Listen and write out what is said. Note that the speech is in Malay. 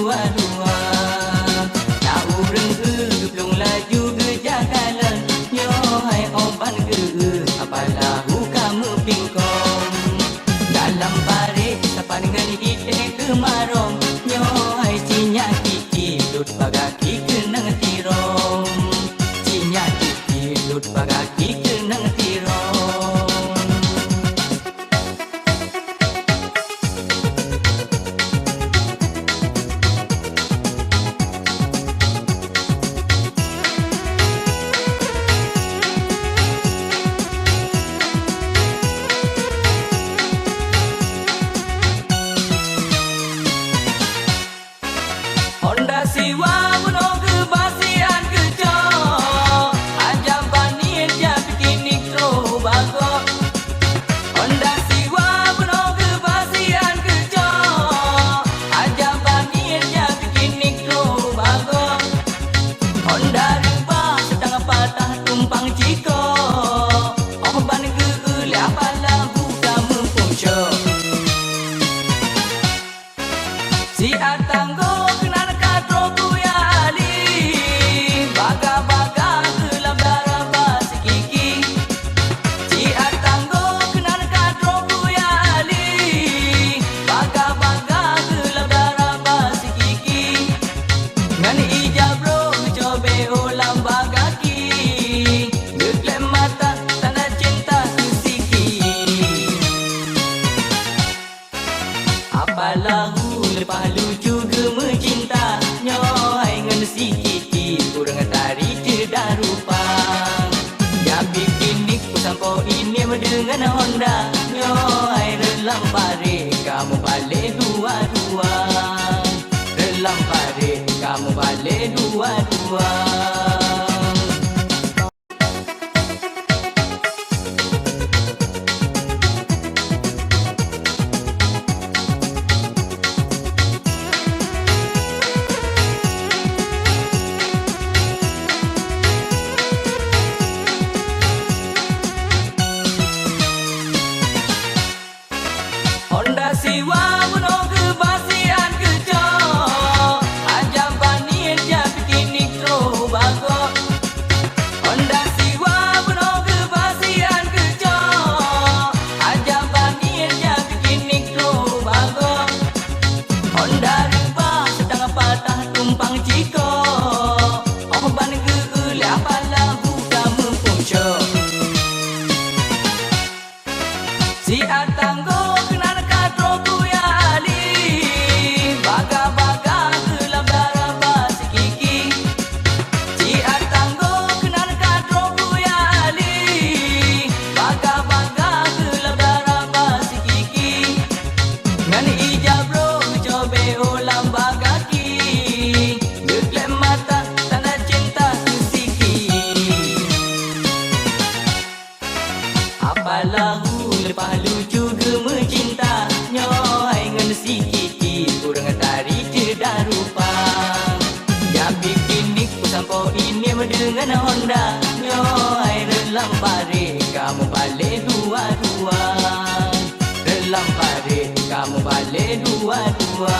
dua-dua. Nak ureng geblong laju gejakalan, nyo hai oban ge apalah kamu pingkong. Dalam parit sapan dengan ite kemarong, nyo hai cinya kiki dut bagaki kenang tirong. Cinya kiki dut bagaki kenang tirong. Honda siwa buno ke basian kejo, ajam bani dia pikinik tro bago. Honda siwa buno ke basian kejo, ajam bani dia pikinik tro bago. Honda rubah sedang patah tumpang ciko, oh ban ke apalah buka mempunco. Si atanggo lahu lepas lucu gema cinta, nyo hai ngan si kiki kurang tari cedak rupa. Ya bikin ku sampo ini dengan Honda, nyo hai relam pare kamu balik dua-dua. Relam pare kamu balik dua-dua. Honda siwa buno ke basian kejo, ajam bani dia pikinik tro bago. Honda siwa buno ke basian kejo, ajam bani dia pikinik tro bago. Honda rubah sedang patah tumpang ciko, oh ban ke apalah buka mempunco. Si atanggo lahu lepas lucu gema cinta, nyo hai ngan si kiki kurang tari cedak rupa. Ya bikin ku sampo ini dengan Honda, nyo hai relam pare kamu balik dua-dua. Relam pare kamu balik dua-dua.